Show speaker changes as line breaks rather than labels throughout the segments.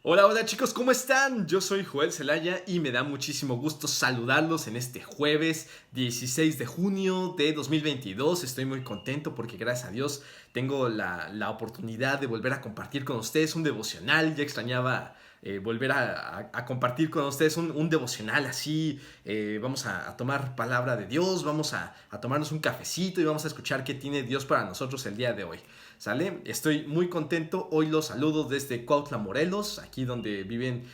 Hola, hola chicos, ¿cómo están? Yo soy Joel Zelaya y me da muchísimo gusto saludarlos en este jueves 16 de junio de 2022. Estoy muy contento porque gracias a Dios tengo la oportunidad de volver a compartir con ustedes un devocional. Ya extrañaba volver a compartir con ustedes un devocional así. Vamos a tomar palabra de Dios, vamos a tomarnos un cafecito y vamos a escuchar qué tiene Dios para nosotros el día de hoy. ¿Sale? Estoy muy contento. Hoy los saludo desde Cuautla, Morelos, aquí donde viven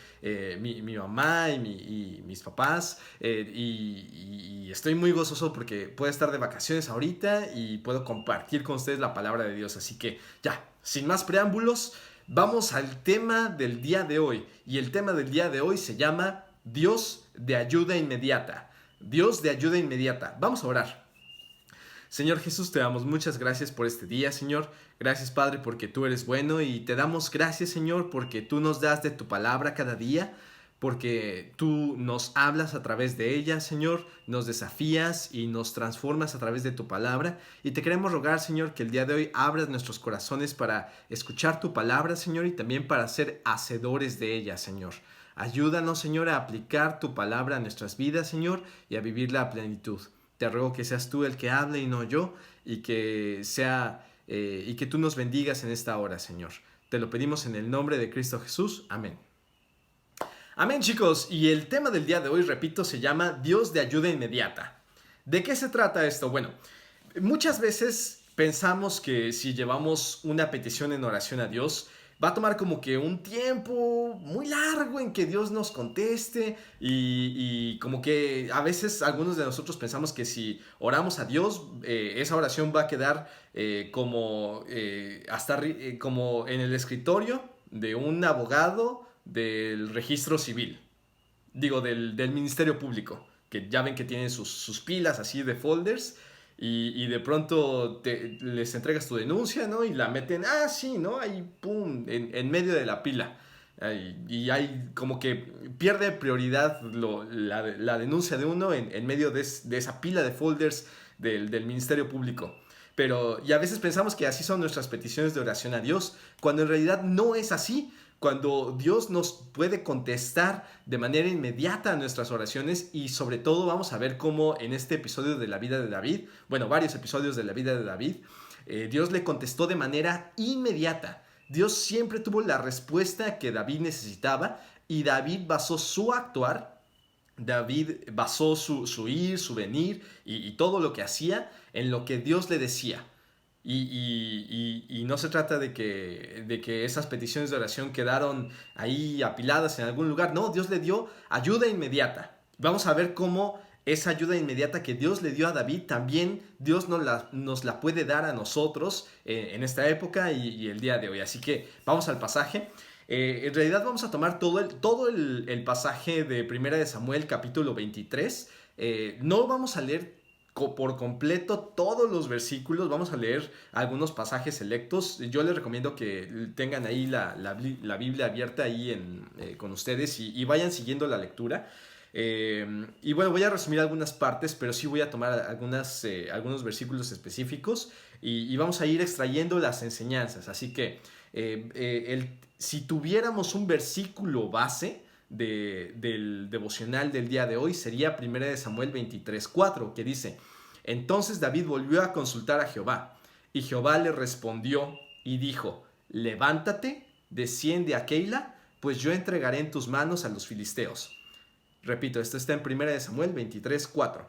mi mamá y mis papás. Y estoy muy gozoso porque puedo estar de vacaciones ahorita y puedo compartir con ustedes la palabra de Dios. Así que ya, sin más preámbulos, vamos al tema del día de hoy. Y el tema del día de hoy se llama Dios de ayuda inmediata. Dios de ayuda inmediata. Vamos a orar. Señor Jesús, te damos muchas gracias por este día, Señor. Gracias, Padre, porque tú eres bueno y te damos gracias, Señor, porque tú nos das de tu palabra cada día, porque tú nos hablas a través de ella, Señor, nos desafías y nos transformas a través de tu palabra. Y te queremos rogar, Señor, que el día de hoy abras nuestros corazones para escuchar tu palabra, Señor, y también para ser hacedores de ella, Señor. Ayúdanos, Señor, a aplicar tu palabra a nuestras vidas, Señor, y a vivirla a plenitud. Te ruego que seas tú el que hable y no yo, y que y que tú nos bendigas en esta hora, Señor. Te lo pedimos en el nombre de Cristo Jesús. Amén. Amén, chicos. Y el tema del día de hoy, repito, se llama Dios de ayuda inmediata. ¿De qué se trata esto? Bueno, muchas veces pensamos que si llevamos una petición en oración a Dios, va a tomar como que un tiempo muy largo en que Dios nos conteste y como que a veces algunos de nosotros pensamos que si oramos a Dios, esa oración va a quedar como en el escritorio de un abogado del registro civil, digo, del Ministerio Público, que ya ven que tienen sus pilas así de folders y de pronto les entregas tu denuncia, ¿no? Y la meten, sí, ¿no? Ahí, pum, en medio de la pila. Y hay como que pierde prioridad la denuncia de uno en medio de esa pila de folders del Ministerio Público. Y a veces pensamos que así son nuestras peticiones de oración a Dios, cuando en realidad no es así. Cuando Dios nos puede contestar de manera inmediata a nuestras oraciones, y sobre todo vamos a ver cómo en este episodio de la vida de David, bueno, varios episodios de la vida de David, Dios le contestó de manera inmediata. Dios siempre tuvo la respuesta que David necesitaba y David basó su actuar, David basó su ir, su venir y todo lo que hacía en lo que Dios le decía. Y no se trata de que esas peticiones de oración quedaron ahí apiladas en algún lugar. No, Dios le dio ayuda inmediata. Vamos a ver cómo esa ayuda inmediata que Dios le dio a David, también Dios nos la puede dar a nosotros en esta época y el día de hoy. Así que vamos al pasaje. En realidad vamos a tomar todo el pasaje de Primera de Samuel capítulo 23. No vamos a leer por completo todos los versículos, vamos a leer algunos pasajes selectos. Yo les recomiendo que tengan ahí la Biblia abierta ahí con ustedes y vayan siguiendo la lectura. Y bueno, voy a resumir algunas partes, pero sí voy a tomar algunos versículos específicos y vamos a ir extrayendo las enseñanzas. Así que si tuviéramos un versículo base del devocional del día de hoy, sería 1 Samuel 23:4, que dice: entonces David volvió a consultar a Jehová, y Jehová le respondió y dijo: levántate, desciende a Keila, pues yo entregaré en tus manos a los filisteos. Repito, esto está en 1 Samuel 23:4.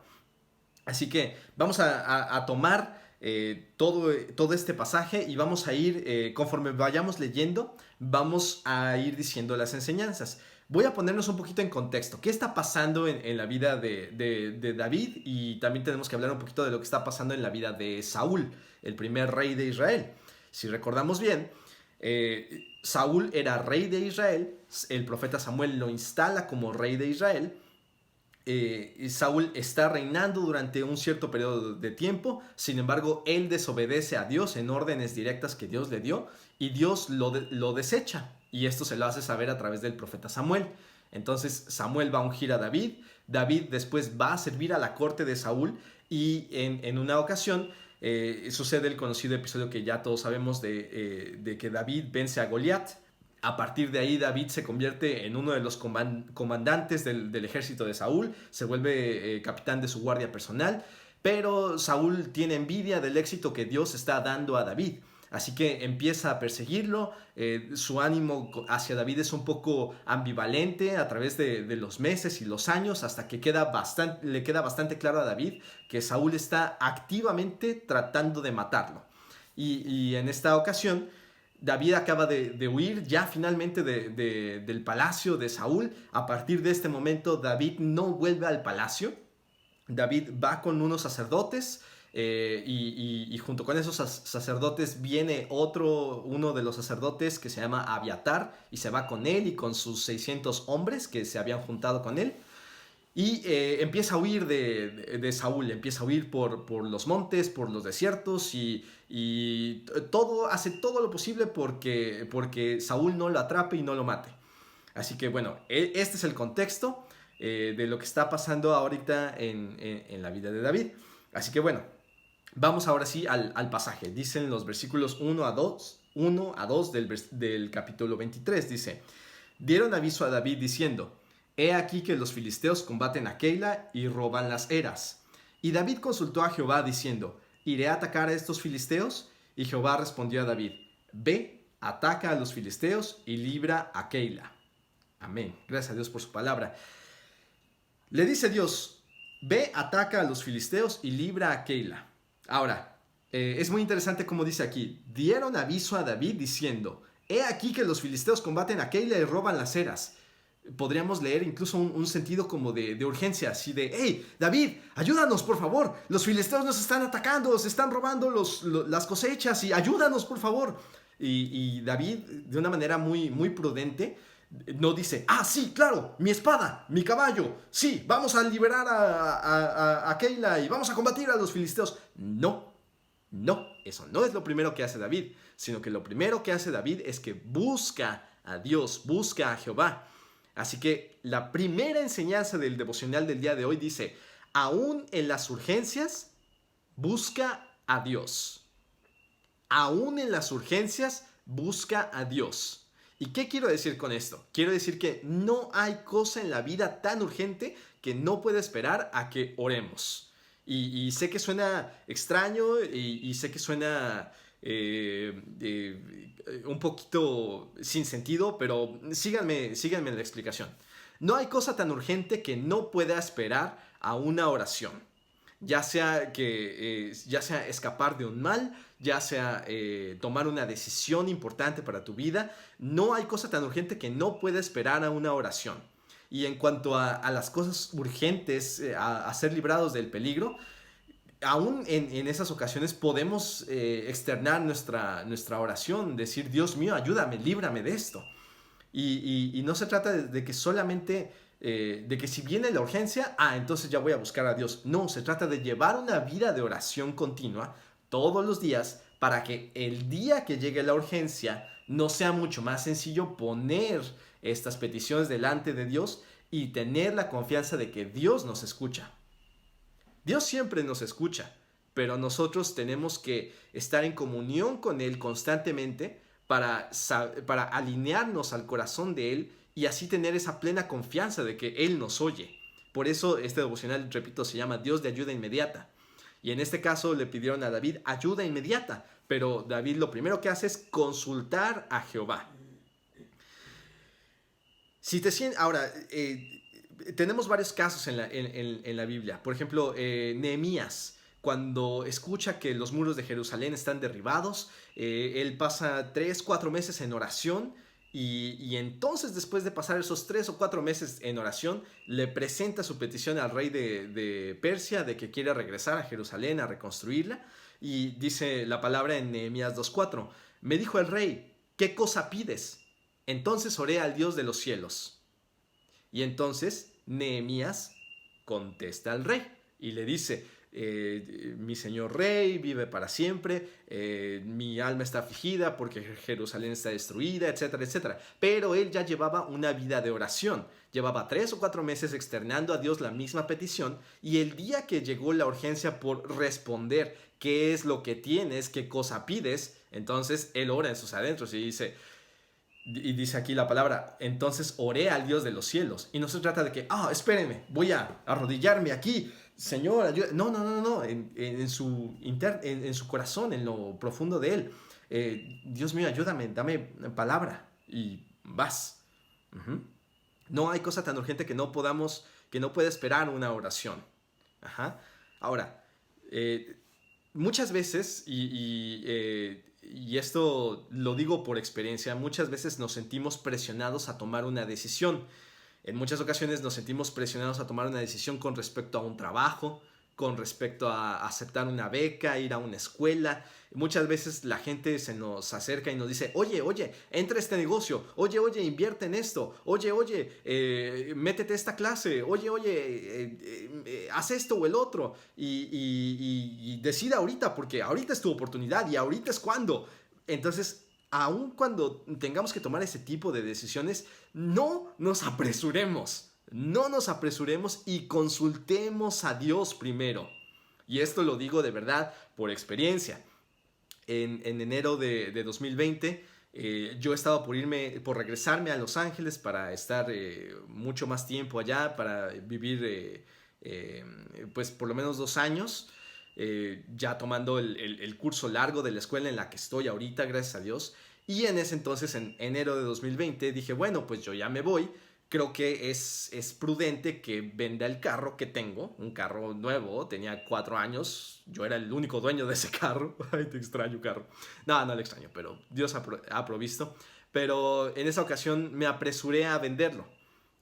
Así que vamos a tomar todo este pasaje y vamos a ir, conforme vayamos leyendo, vamos a ir diciendo las enseñanzas. Voy a ponernos un poquito en contexto. ¿Qué está pasando en la vida de David? Y también tenemos que hablar un poquito de lo que está pasando en la vida de Saúl, el primer rey de Israel. Si recordamos bien, Saúl era rey de Israel, el profeta Samuel lo instala como rey de Israel. Saúl está reinando durante un cierto periodo de tiempo, sin embargo él desobedece a Dios en órdenes directas que Dios le dio y Dios lo desecha, y esto se lo hace saber a través del profeta Samuel. Entonces Samuel va a ungir a David, David después va a servir a la corte de Saúl y en una ocasión sucede el conocido episodio que ya todos sabemos de que David vence a Goliat. A partir de ahí David se convierte en uno de los comandantes del ejército de Saúl, se vuelve capitán de su guardia personal, pero Saúl tiene envidia del éxito que Dios está dando a David. Así que empieza a perseguirlo, su ánimo hacia David es un poco ambivalente a través de los meses y los años, hasta que le queda bastante claro a David que Saúl está activamente tratando de matarlo. Y en esta ocasión, David acaba de huir ya finalmente del palacio de Saúl. A partir de este momento, David no vuelve al palacio. David va con unos sacerdotes y junto con esos sacerdotes viene uno de los sacerdotes que se llama Abiatar, y se va con él y con sus 600 hombres que se habían juntado con él. Y empieza a huir de Saúl, empieza a huir por los montes, por los desiertos y hace todo lo posible porque Saúl no lo atrape y no lo mate. Así que bueno, este es el contexto de lo que está pasando ahorita en la vida de David. Así que bueno, vamos ahora sí al pasaje. Dicen los versículos 1 a 2 del capítulo 23. Dice: dieron aviso a David diciendo: he aquí que los filisteos combaten a Keila y roban las eras. Y David consultó a Jehová diciendo: ¿iré a atacar a estos filisteos? Y Jehová respondió a David: ve, ataca a los filisteos y libra a Keila. Amén. Gracias a Dios por su palabra. Le dice Dios: ve, ataca a los filisteos y libra a Keila. Ahora, es muy interesante como dice aquí: dieron aviso a David diciendo: he aquí que los filisteos combaten a Keila y roban las eras. Podríamos leer incluso un sentido como de urgencia, así de: hey, David, ayúdanos por favor, los filisteos nos están atacando, se están robando las cosechas y ayúdanos por favor. Y David, de una manera muy, muy prudente, no dice: ah, sí, claro, mi espada, mi caballo, sí, vamos a liberar a Keila y vamos a combatir a los filisteos. No, eso no es lo primero que hace David, sino que lo primero que hace David es que busca a Dios, busca a Jehová. Así que la primera enseñanza del devocional del día de hoy dice: aún en las urgencias, busca a Dios. Aún en las urgencias, busca a Dios. ¿Y qué quiero decir con esto? Quiero decir que no hay cosa en la vida tan urgente que no pueda esperar a que oremos. Y sé que suena extraño y sé que suena un poquito sin sentido, pero síganme en la explicación. No hay cosa tan urgente que no pueda esperar a una oración. Ya sea escapar de un mal, ya sea tomar una decisión importante para tu vida, no hay cosa tan urgente que no pueda esperar a una oración. Y en cuanto a las cosas urgentes, a ser librados del peligro, aún en esas ocasiones podemos externar nuestra oración, decir: Dios mío, ayúdame, líbrame de esto. Y no se trata de que solamente, de que si viene la urgencia, entonces ya voy a buscar a Dios. No, se trata de llevar una vida de oración continua todos los días, para que el día que llegue la urgencia no sea mucho más sencillo poner estas peticiones delante de Dios y tener la confianza de que Dios nos escucha. Dios siempre nos escucha, pero nosotros tenemos que estar en comunión con Él constantemente para alinearnos al corazón de Él y así tener esa plena confianza de que Él nos oye. Por eso este devocional, repito, se llama Dios de ayuda inmediata. Y en este caso le pidieron a David ayuda inmediata, pero David lo primero que hace es consultar a Jehová. Ahora, tenemos varios casos en la Biblia. Por ejemplo, Nehemías, cuando escucha que los muros de Jerusalén están derribados, él pasa 3-4 meses en oración y entonces, después de pasar esos 3 o 4 meses en oración, le presenta su petición al rey de Persia de que quiere regresar a Jerusalén a reconstruirla. Y dice la palabra en Nehemías 2:4: me dijo el rey: ¿qué cosa pides? Entonces oré al Dios de los cielos. Y entonces Nehemías contesta al rey y le dice: mi señor rey vive para siempre, mi alma está afligida porque Jerusalén está destruida, etcétera, etcétera. Pero él ya llevaba una vida de oración, llevaba 3 o 4 meses externando a Dios la misma petición, y el día que llegó la urgencia por responder qué es lo que tienes, qué cosa pides, entonces él ora en sus adentros y dice: Y dice aquí la palabra, entonces oré al Dios de los cielos. Y no se trata de que, espérenme, voy a arrodillarme aquí. Señor, ayuda. No, no, no, no. En en su corazón, en lo profundo de él. Dios mío, ayúdame, dame palabra. Y vas. Ujú. No hay cosa tan urgente que no pueda esperar una oración. Ajá. Ahora, eh, muchas veces, y esto lo digo por experiencia, muchas veces nos sentimos presionados a tomar una decisión. En muchas ocasiones nos sentimos presionados a tomar una decisión con respecto a un trabajo, con respecto a aceptar una beca, ir a una escuela. Muchas veces la gente se nos acerca y nos dice, oye, oye, entra a este negocio, oye, oye, invierte en esto, oye, oye, métete a esta clase, oye, oye, haz esto o el otro, y decida ahorita, porque ahorita es tu oportunidad y ahorita es cuando. Entonces, aun cuando tengamos que tomar ese tipo de decisiones, no nos apresuremos. No nos apresuremos y consultemos a Dios primero. Y esto lo digo de verdad por experiencia. En enero de 2020, yo estaba por regresarme a Los Ángeles para estar mucho más tiempo allá, para vivir eh, pues por lo menos 2 años, ya tomando el curso largo de la escuela en la que estoy ahorita, gracias a Dios. Y en ese entonces, en enero de 2020, dije, bueno, pues yo ya me voy. Creo que es prudente que venda el carro que tengo, un carro nuevo, tenía 4 años, yo era el único dueño de ese carro. Ay, te extraño, carro. No, no le extraño, pero Dios ha provisto. Pero en esa ocasión me apresuré a venderlo.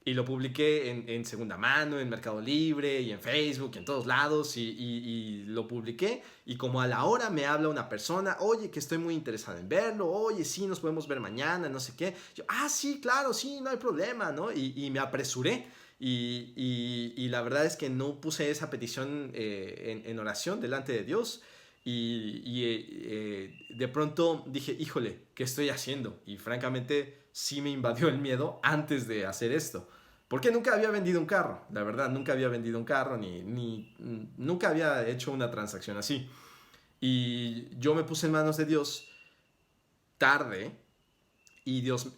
Y lo publiqué en segunda mano, en Mercado Libre y en Facebook, y en todos lados. Y lo publiqué. Y como a la hora me habla una persona, oye, que estoy muy interesado en verlo. Oye, sí, nos podemos ver mañana, no sé qué. Yo, sí, claro, sí, no hay problema, ¿no? Y me apresuré. Y la verdad es que no puse esa petición en oración delante de Dios. De pronto dije, híjole, ¿qué estoy haciendo? Y francamente sí me invadió el miedo antes de hacer esto. Porque nunca había vendido un carro, la verdad, nunca había vendido un carro, nunca había hecho una transacción así. Y yo me puse en manos de Dios tarde, y Dios,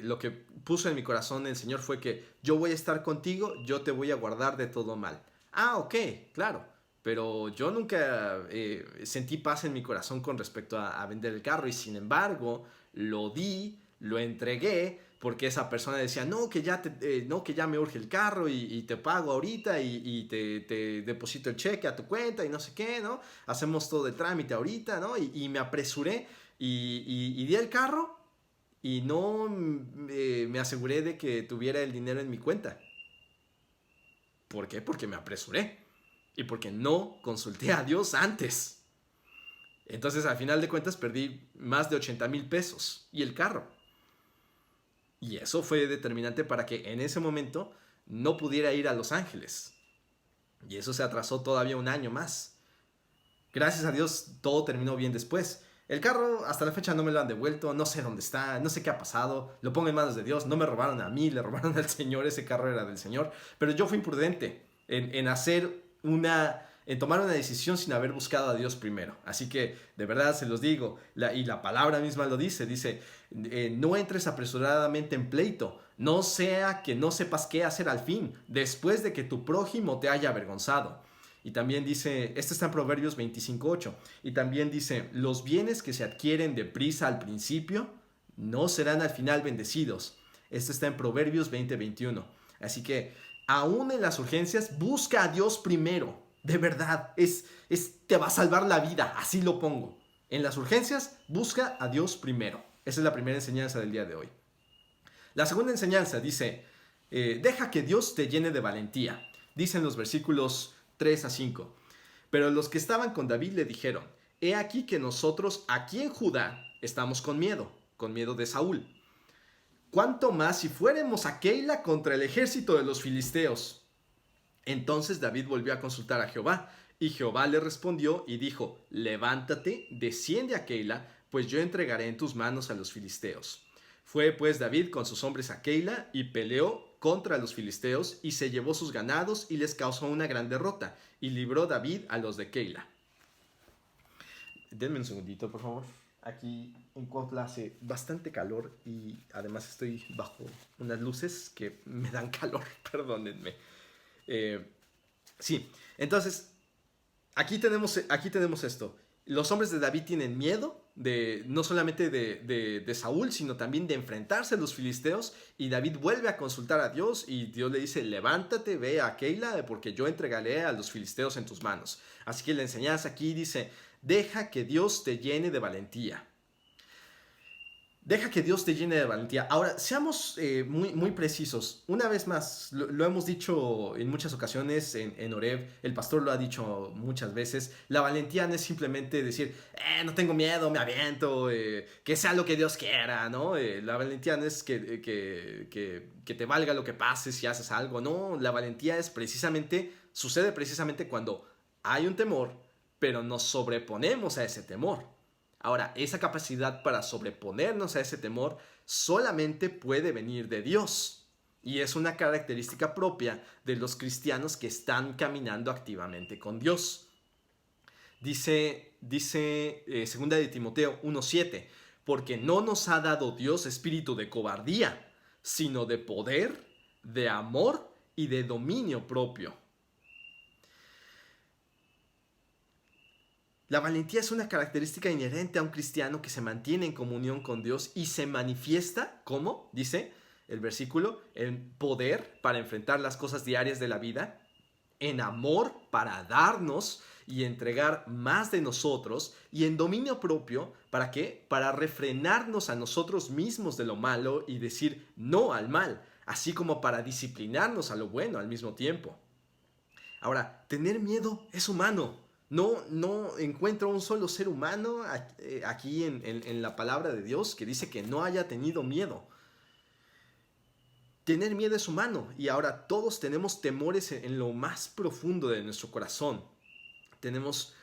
lo que puso en mi corazón el Señor fue que yo voy a estar contigo, yo te voy a guardar de todo mal. Ok, claro. Pero yo nunca sentí paz en mi corazón con respecto a vender el carro, y sin embargo lo di, lo entregué, porque esa persona decía, no, no, que ya me urge el carro, y te pago ahorita, y te deposito el cheque a tu cuenta y no sé qué, ¿no? Hacemos todo el trámite ahorita, ¿no? Y me apresuré y di el carro, y no me aseguré de que tuviera el dinero en mi cuenta. ¿Por qué? Porque me apresuré y porque no consulté a Dios antes. Entonces, al final de cuentas, perdí más de 80,000 pesos y el carro. Y eso fue determinante para que en ese momento no pudiera ir a Los Ángeles. Y eso se atrasó todavía un año más. Gracias a Dios, todo terminó bien después. El carro hasta la fecha no me lo han devuelto, no sé dónde está, no sé qué ha pasado, lo pongo en manos de Dios, no me robaron a mí, le robaron al Señor, ese carro era del Señor, pero yo fui imprudente en tomar una decisión sin haber buscado a Dios primero. Así que de verdad se los digo, y la palabra misma lo dice, no entres apresuradamente en pleito, no sea que no sepas qué hacer al fin, después de que tu prójimo te haya avergonzado. Y también dice, esto está en Proverbios 25:8. Y también dice, los bienes que se adquieren deprisa al principio no serán al final bendecidos. Esto está en Proverbios 20:21. Así que, aún en las urgencias, busca a Dios primero. De verdad, te va a salvar la vida, así lo pongo. En las urgencias, busca a Dios primero. Esa es la primera enseñanza del día de hoy. La segunda enseñanza dice, deja que Dios te llene de valentía. Dicen los versículos 3-5. Pero los que estaban con David le dijeron, he aquí que nosotros aquí en Judá estamos con miedo de Saúl. ¿Cuánto más si fuéramos a Keila contra el ejército de los filisteos? Entonces David volvió a consultar a Jehová, y Jehová le respondió y dijo, levántate, desciende a Keila, pues yo entregaré en tus manos a los filisteos. Fue pues David con sus hombres a Keila y peleó contra los filisteos y se llevó sus ganados y les causó una gran derrota, y libró David a los de Keila. Denme un segundito, por favor. Aquí en Cuautla hace bastante calor y además estoy bajo unas luces que me dan calor, perdónenme. Eh, sí, entonces aquí tenemos esto. Los hombres de David tienen miedo de no solamente de Saúl, sino también de enfrentarse a los filisteos. Y David vuelve a consultar a Dios y Dios le dice, levántate, ve a Keila, porque yo entregaré a los filisteos en tus manos. Así que la enseñanza aquí dice, deja que Dios te llene de valentía. Deja que Dios te llene de valentía. Ahora, seamos muy precisos. Una vez más, lo hemos dicho en muchas ocasiones en Oreb, el pastor lo ha dicho muchas veces, la valentía no es simplemente decir, no tengo miedo, me aviento, que sea lo que Dios quiera, ¿no? La valentía no es que te valga lo que pase si haces algo, no, la valentía es precisamente, sucede precisamente cuando hay un temor, pero nos sobreponemos a ese temor. Ahora, esa capacidad para sobreponernos a ese temor solamente puede venir de Dios. Y es una característica propia de los cristianos que están caminando activamente con Dios. Dice 2 de Timoteo 1:7, porque no nos ha dado Dios espíritu de cobardía, sino de poder, de amor y de dominio propio. La valentía es una característica inherente a un cristiano que se mantiene en comunión con Dios y se manifiesta, ¿cómo? Dice el versículo, en poder para enfrentar las cosas diarias de la vida, en amor para darnos y entregar más de nosotros y en dominio propio, ¿para qué? Para refrenarnos a nosotros mismos de lo malo y decir no al mal, así como para disciplinarnos a lo bueno al mismo tiempo. Ahora, tener miedo es humano. No encuentro un solo ser humano aquí en la palabra de Dios que dice que no haya tenido miedo. Tener miedo es humano y ahora todos tenemos temores en lo más profundo de nuestro corazón. Tenemos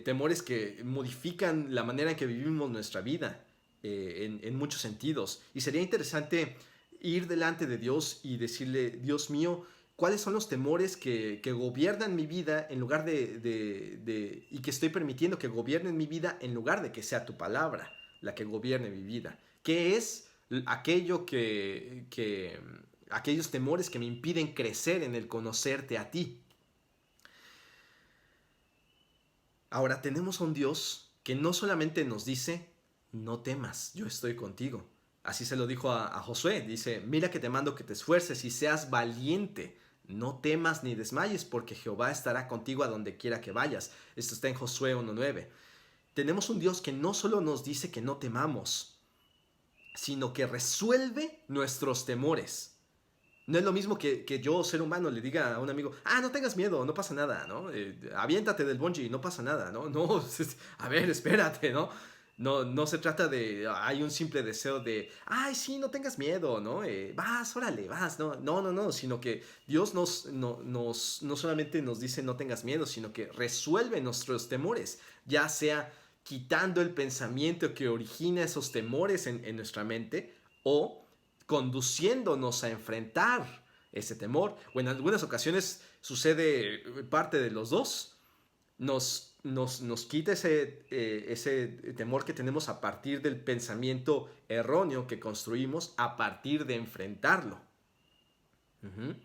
temores que modifican la manera en que vivimos nuestra vida en muchos sentidos. Y sería interesante ir delante de Dios y decirle, Dios mío, ¿cuáles son los temores que gobiernan mi vida en lugar y que estoy permitiendo que gobiernen mi vida en lugar de que sea tu palabra la que gobierne mi vida? ¿Qué es aquello aquellos temores que me impiden crecer en el conocerte a ti? Ahora tenemos a un Dios que no solamente nos dice, no temas, yo estoy contigo. Así se lo dijo a Josué, dice, mira que te mando que te esfuerces y seas valiente, no temas ni desmayes porque Jehová estará contigo a donde quiera que vayas. Esto está en Josué 1:9. Tenemos un Dios que no solo nos dice que no temamos, sino que resuelve nuestros temores. No es lo mismo que yo, ser humano, le diga a un amigo, no tengas miedo, no pasa nada, ¿no? Aviéntate del bungee, no pasa nada, ¿no? No, a ver, espérate, ¿no? No se trata de, hay un simple deseo de, ay, sí, no tengas miedo, ¿no? Vas, órale, vas, no, sino que Dios no solamente nos dice no tengas miedo, sino que resuelve nuestros temores, ya sea quitando el pensamiento que origina esos temores en nuestra mente o conduciéndonos a enfrentar ese temor, o en algunas ocasiones sucede parte de los dos. Nos quita ese temor que tenemos a partir del pensamiento erróneo que construimos a partir de enfrentarlo. Uh-huh.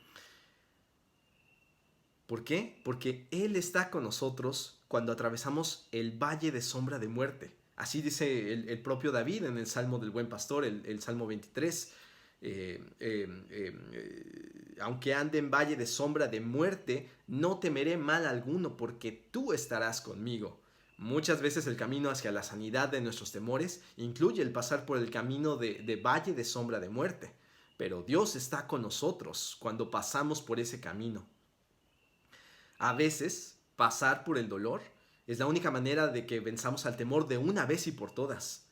¿Por qué? Porque Él está con nosotros cuando atravesamos el valle de sombra de muerte. Así dice el propio David en el Salmo del Buen Pastor, el Salmo 23. Aunque ande en valle de sombra de muerte, no temeré mal alguno, porque tú estarás conmigo. Muchas veces el camino hacia la sanidad de nuestros temores incluye el pasar por el camino de valle de sombra de muerte, pero Dios está con nosotros cuando pasamos por ese camino. A veces, pasar por el dolor es la única manera de que venzamos al temor de una vez y por todas.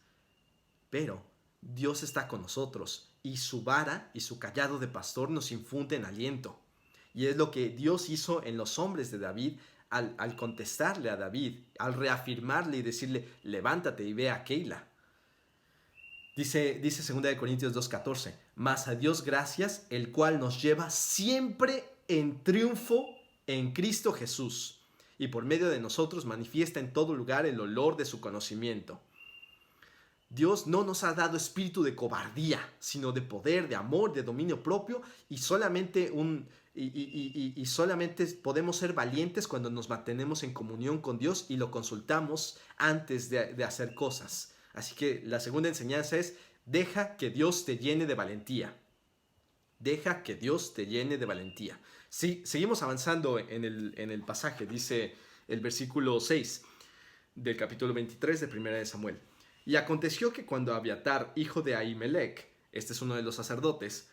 Pero Dios está con nosotros y su vara y su cayado de pastor nos infunden aliento. Y es lo que Dios hizo en los hombres de David al contestarle a David, al reafirmarle y decirle, levántate y ve a Keila. Dice 2 Corintios 2:14, mas a Dios gracias, el cual nos lleva siempre en triunfo en Cristo Jesús, y por medio de nosotros manifiesta en todo lugar el olor de su conocimiento. Dios no nos ha dado espíritu de cobardía, sino de poder, de amor, de dominio propio y solamente podemos ser valientes cuando nos mantenemos en comunión con Dios y lo consultamos antes de hacer cosas. Así que la segunda enseñanza es: deja que Dios te llene de valentía. Deja que Dios te llene de valentía. Sí, seguimos avanzando en el pasaje. Dice el versículo 6 del capítulo 23 de Primera de Samuel. Y aconteció que cuando Abiatar, hijo de Ahimelech, este es uno de los sacerdotes,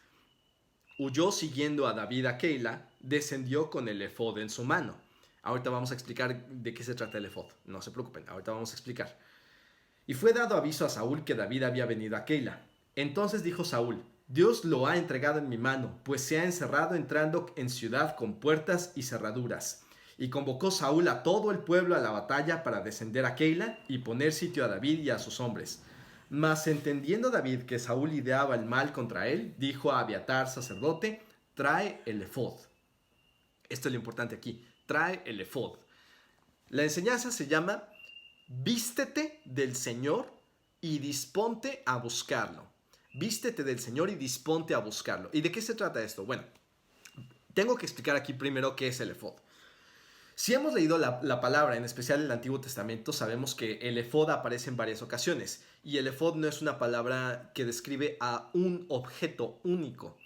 huyó siguiendo a David a Keila, descendió con el efod en su mano. Ahorita vamos a explicar de qué se trata el efod. No se preocupen, ahorita vamos a explicar. Y fue dado aviso a Saúl que David había venido a Keila. Entonces dijo Saúl: Dios lo ha entregado en mi mano, pues se ha encerrado entrando en ciudad con puertas y cerraduras. Y convocó Saúl a todo el pueblo a la batalla para descender a Keila y poner sitio a David y a sus hombres. Mas entendiendo David que Saúl ideaba el mal contra él, dijo a Abiatar, sacerdote: trae el efod. Esto es lo importante aquí: trae el efod. La enseñanza se llama: vístete del Señor y disponte a buscarlo. Vístete del Señor y disponte a buscarlo. ¿Y de qué se trata esto? Bueno, tengo que explicar aquí primero qué es el efod. Si hemos leído la palabra, en especial en el Antiguo Testamento, sabemos que el efod aparece en varias ocasiones. Y el efod no es una palabra que describe a un objeto único,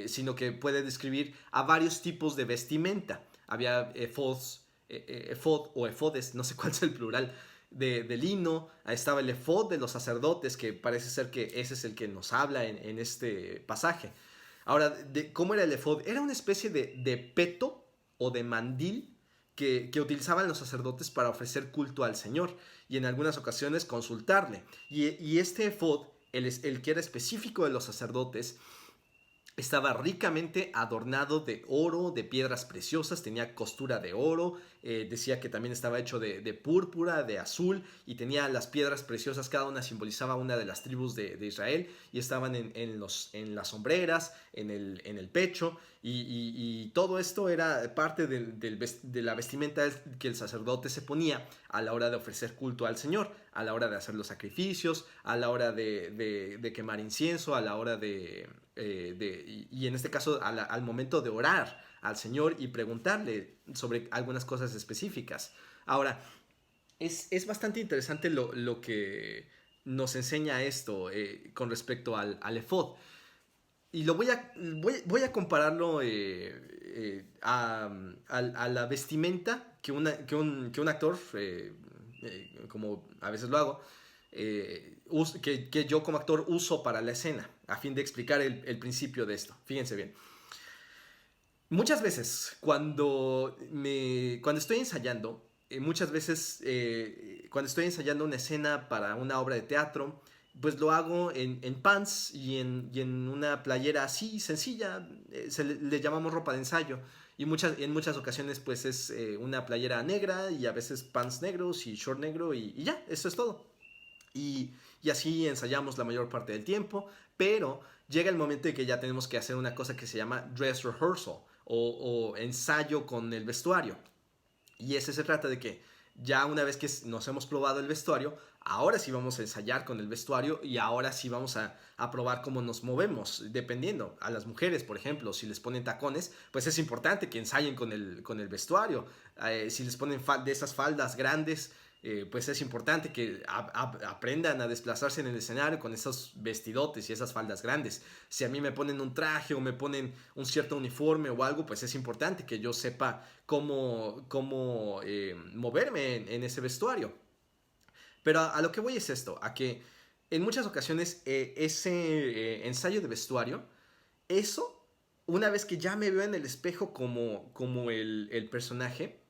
sino que puede describir a varios tipos de vestimenta. Había efod o efodes, no sé cuál es el plural, de lino. Estaba el efod de los sacerdotes, que parece ser que ese es el que nos habla en este pasaje. Ahora, ¿cómo era el efod? Era una especie de peto o de mandil que utilizaban los sacerdotes para ofrecer culto al Señor y en algunas ocasiones consultarle. Y este efod, el que era específico de los sacerdotes, estaba ricamente adornado de oro, de piedras preciosas, tenía costura de oro, decía que también estaba hecho de púrpura, de azul, y tenía las piedras preciosas, cada una simbolizaba una de las tribus de Israel, y estaban en las sombreras, en el pecho, y todo esto era parte de la vestimenta que el sacerdote se ponía a la hora de ofrecer culto al Señor, a la hora de hacer los sacrificios, a la hora de quemar incienso, a la hora y en este caso al momento de orar al Señor y preguntarle sobre algunas cosas específicas. Ahora, es bastante interesante lo que nos enseña esto con respecto al efod. Y voy a compararlo a la vestimenta que un actor, como a veces lo hago, que yo como actor uso para la escena, a fin de explicar el principio de esto. Fíjense bien. Muchas veces cuando estoy ensayando, cuando estoy ensayando una escena para una obra de teatro, pues lo hago en pants y en una playera así sencilla, le llamamos ropa de ensayo. Y en muchas ocasiones pues es una playera negra y a veces pants negros y short negro y ya, eso es todo. Y así ensayamos la mayor parte del tiempo, pero llega el momento en que ya tenemos que hacer una cosa que se llama dress rehearsal o ensayo con el vestuario. Y ese se trata de que ya una vez que nos hemos probado el vestuario, ahora sí vamos a ensayar con el vestuario y ahora sí vamos a probar cómo nos movemos, dependiendo. A las mujeres, por ejemplo, si les ponen tacones, pues es importante que ensayen con el vestuario. Si les ponen de esas faldas grandes, pues es importante que aprendan a desplazarse en el escenario con esos vestidotes y esas faldas grandes. Si a mí me ponen un traje o me ponen un cierto uniforme o algo, pues es importante que yo sepa cómo moverme en ese vestuario. Pero a lo que voy es esto, a que en muchas ocasiones ese ensayo de vestuario, eso, una vez que ya me veo en el espejo como el personaje,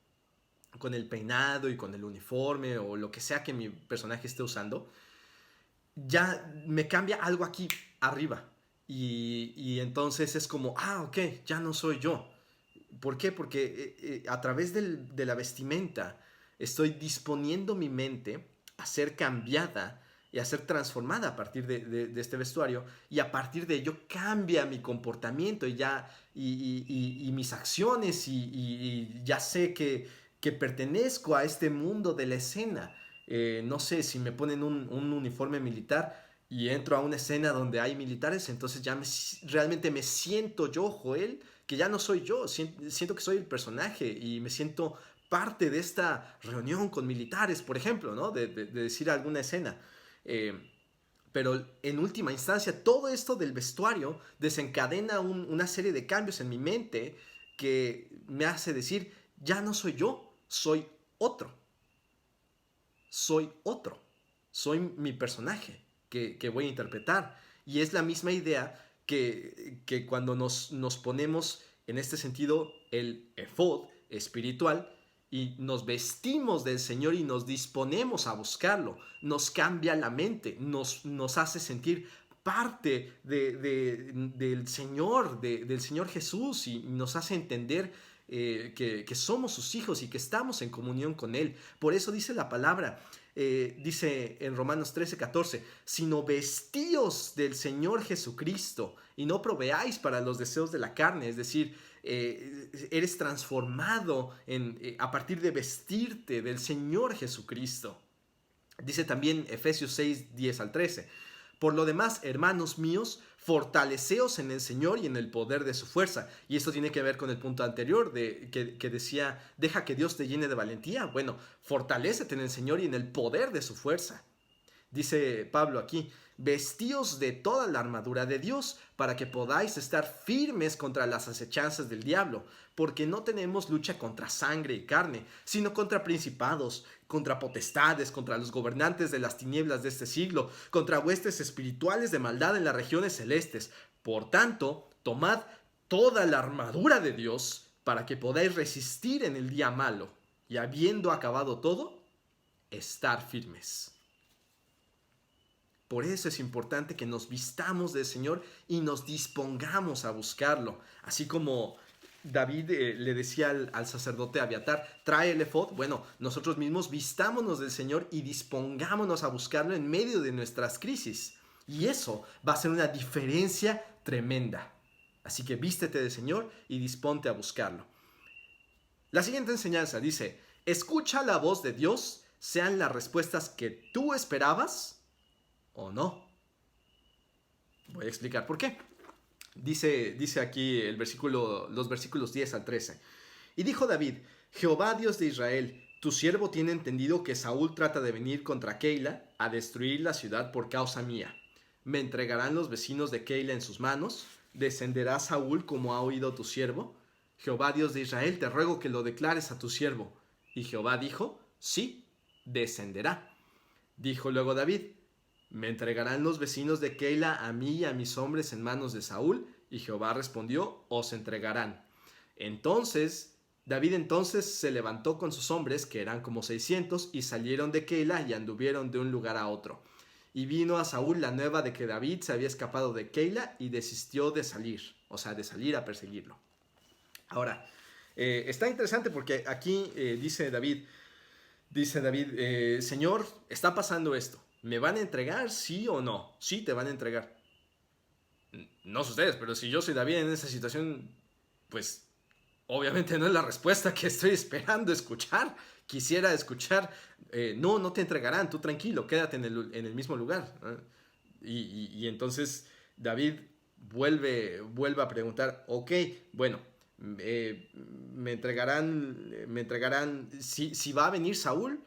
con el peinado y con el uniforme o lo que sea que mi personaje esté usando, ya me cambia algo aquí arriba. Y entonces es como, ok, ya no soy yo. ¿Por qué? Porque a través de la vestimenta estoy disponiendo mi mente a ser cambiada y a ser transformada a partir de este vestuario, y a partir de ello cambia mi comportamiento y mis acciones y ya sé que pertenezco a este mundo de la escena. No sé, si me ponen un uniforme militar y entro a una escena donde hay militares, entonces ya realmente me siento yo, Joel, que ya no soy yo, siento que soy el personaje y me siento parte de esta reunión con militares, por ejemplo, ¿no? De decir alguna escena. Eh, pero en última instancia, todo esto del vestuario desencadena una serie de cambios en mi mente que me hace decir, ya no soy yo, soy otro. Soy otro. Soy mi personaje que voy a interpretar. Y es la misma idea que cuando nos ponemos en este sentido el efod espiritual y nos vestimos del Señor y nos disponemos a buscarlo, nos cambia la mente, nos hace sentir parte del Señor, del Señor Jesús y nos hace entender que somos sus hijos y que estamos en comunión con Él. Por eso dice la palabra, dice en Romanos 13:14, sino vestíos del Señor Jesucristo y no proveáis para los deseos de la carne, es decir, eres transformado a partir de vestirte del Señor Jesucristo. Dice también Efesios 6:10-13. Por lo demás, hermanos míos, fortaleceos en el Señor y en el poder de su fuerza. Y esto tiene que ver con el punto anterior que decía, deja que Dios te llene de valentía. Bueno, fortalécete en el Señor y en el poder de su fuerza. Dice Pablo aquí, vestíos de toda la armadura de Dios para que podáis estar firmes contra las acechanzas del diablo, porque no tenemos lucha contra sangre y carne, sino contra principados, contra potestades, contra los gobernantes de las tinieblas de este siglo, contra huestes espirituales de maldad en las regiones celestes. Por tanto, tomad toda la armadura de Dios para que podáis resistir en el día malo, y habiendo acabado todo, estar firmes. Por eso es importante que nos vistamos del Señor y nos dispongamos a buscarlo. Así como David le decía al sacerdote Abiatar, trae el efod. Bueno, nosotros mismos vistámonos del Señor y dispongámonos a buscarlo en medio de nuestras crisis. Y eso va a ser una diferencia tremenda. Así que vístete del Señor y disponte a buscarlo. La siguiente enseñanza dice, escucha la voz de Dios, sean las respuestas que tú esperabas o no. Voy a explicar por qué. Dice aquí los versículos 10-13. Y dijo David, Jehová Dios de Israel, tu siervo tiene entendido que Saúl trata de venir contra Keila a destruir la ciudad por causa mía. ¿Me entregarán los vecinos de Keila en sus manos? ¿Descenderá Saúl como ha oído tu siervo? Jehová Dios de Israel, te ruego que lo declares a tu siervo. Y Jehová dijo, sí, descenderá. Dijo luego David, ¿me entregarán los vecinos de Keila a mí y a mis hombres en manos de Saúl? Y Jehová respondió, os entregarán. David se levantó con sus hombres, que eran como 600, y salieron de Keila y anduvieron de un lugar a otro. Y vino a Saúl la nueva de que David se había escapado de Keila y desistió de salir, o sea, de salir a perseguirlo. Ahora, está interesante porque aquí dice David, Señor, está pasando esto. ¿Me van a entregar, sí o no? Sí, te van a entregar. No sé ustedes, pero si yo soy David en esa situación, pues obviamente no es la respuesta que estoy esperando escuchar. Quisiera escuchar, no te entregarán, tú tranquilo, quédate en el mismo lugar. Y entonces David vuelve a preguntar, ok, bueno, me entregarán, si va a venir Saúl,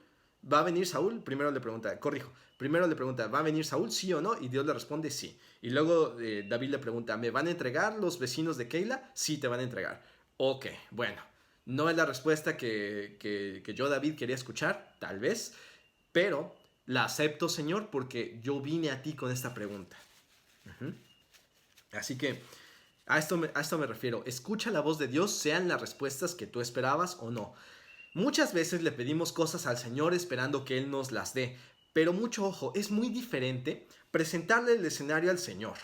primero le pregunta, ¿va a venir Saúl, sí o no? Y Dios le responde, sí. Y luego David le pregunta, ¿me van a entregar los vecinos de Keila? Sí, te van a entregar. Ok, bueno, no es la respuesta que yo, David, quería escuchar, tal vez, pero la acepto, Señor, porque yo vine a ti con esta pregunta. Así que a esto me refiero. Escucha la voz de Dios, sean las respuestas que tú esperabas o no. Muchas veces le pedimos cosas al Señor esperando que Él nos las dé, pero mucho ojo, es muy diferente presentarle el escenario al Señor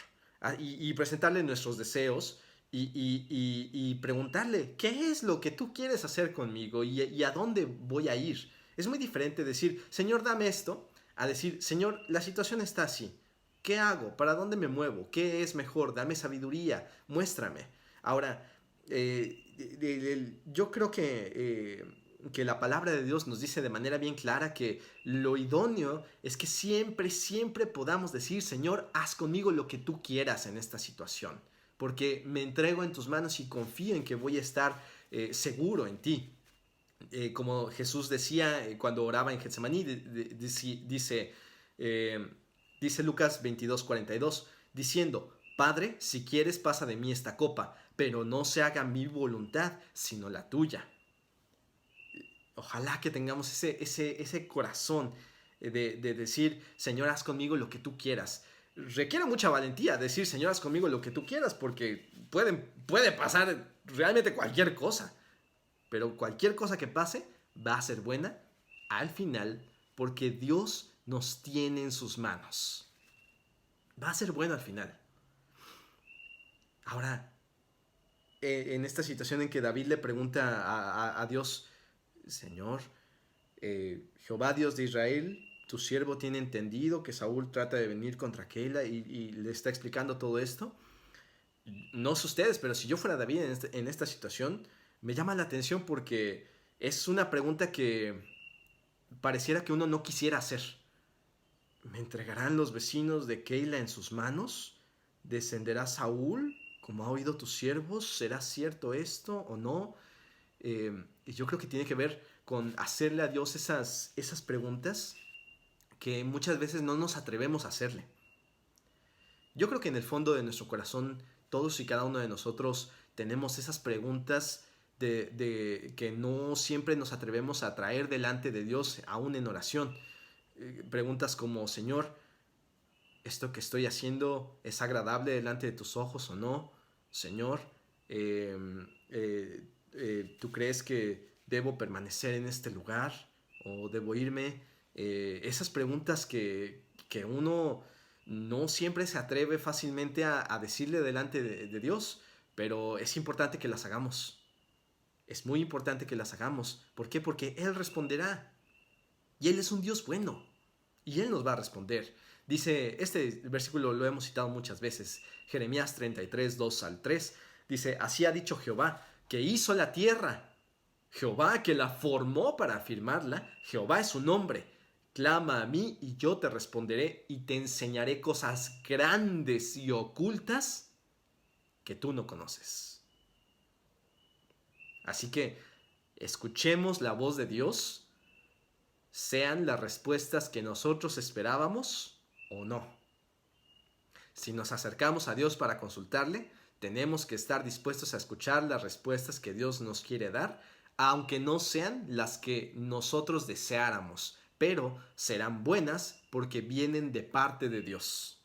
y presentarle nuestros deseos y preguntarle, ¿qué es lo que tú quieres hacer conmigo y a dónde voy a ir? Es muy diferente decir, Señor, dame esto, a decir, Señor, la situación está así. ¿Qué hago? ¿Para dónde me muevo? ¿Qué es mejor? Dame sabiduría, muéstrame. Ahora, yo creo que que la palabra de Dios nos dice de manera bien clara que lo idóneo es que siempre, siempre podamos decir, Señor, haz conmigo lo que tú quieras en esta situación, porque me entrego en tus manos y confío en que voy a estar seguro en ti. Como Jesús decía cuando oraba en Getsemaní, dice Lucas 22:42, diciendo, Padre, si quieres pasa de mí esta copa, pero no se haga mi voluntad, sino la tuya. Ojalá que tengamos ese corazón de decir, Señor, haz conmigo lo que tú quieras. Requiere mucha valentía decir, Señor, haz conmigo lo que tú quieras, porque puede pasar realmente cualquier cosa. Pero cualquier cosa que pase va a ser buena al final, porque Dios nos tiene en sus manos. Va a ser bueno al final. Ahora, en esta situación en que David le pregunta a Dios, Señor, Jehová Dios de Israel, tu siervo tiene entendido que Saúl trata de venir contra Keila y le está explicando todo esto. No sé ustedes, pero si yo fuera David en esta situación, me llama la atención porque es una pregunta que pareciera que uno no quisiera hacer. ¿Me entregarán los vecinos de Keila en sus manos? ¿Descenderá Saúl como ha oído tus siervos? ¿Será cierto esto o no? Y yo creo que tiene que ver con hacerle a Dios esas preguntas que muchas veces no nos atrevemos a hacerle. Yo creo que en el fondo de nuestro corazón, todos y cada uno de nosotros tenemos esas preguntas de que no siempre nos atrevemos a traer delante de Dios, aún en oración. Preguntas como, Señor, ¿esto que estoy haciendo es agradable delante de tus ojos o no? Señor, ¿tú crees que debo permanecer en este lugar o debo irme? Esas preguntas que uno no siempre se atreve fácilmente a decirle delante de Dios, pero es importante que las hagamos. Es muy importante que las hagamos. ¿Por qué? Porque Él responderá. Y Él es un Dios bueno. Y Él nos va a responder. Dice, este versículo lo hemos citado muchas veces. Jeremías 33, 2 al 3. Dice, así ha dicho Jehová, que hizo la tierra. Jehová que la formó para afirmarla. Jehová es su nombre. Clama a mí y yo te responderé y te enseñaré cosas grandes y ocultas que tú no conoces. Así que escuchemos la voz de Dios, sean las respuestas que nosotros esperábamos o no. Si nos acercamos a Dios para consultarle, tenemos que estar dispuestos a escuchar las respuestas que Dios nos quiere dar, aunque no sean las que nosotros deseáramos, pero serán buenas porque vienen de parte de Dios.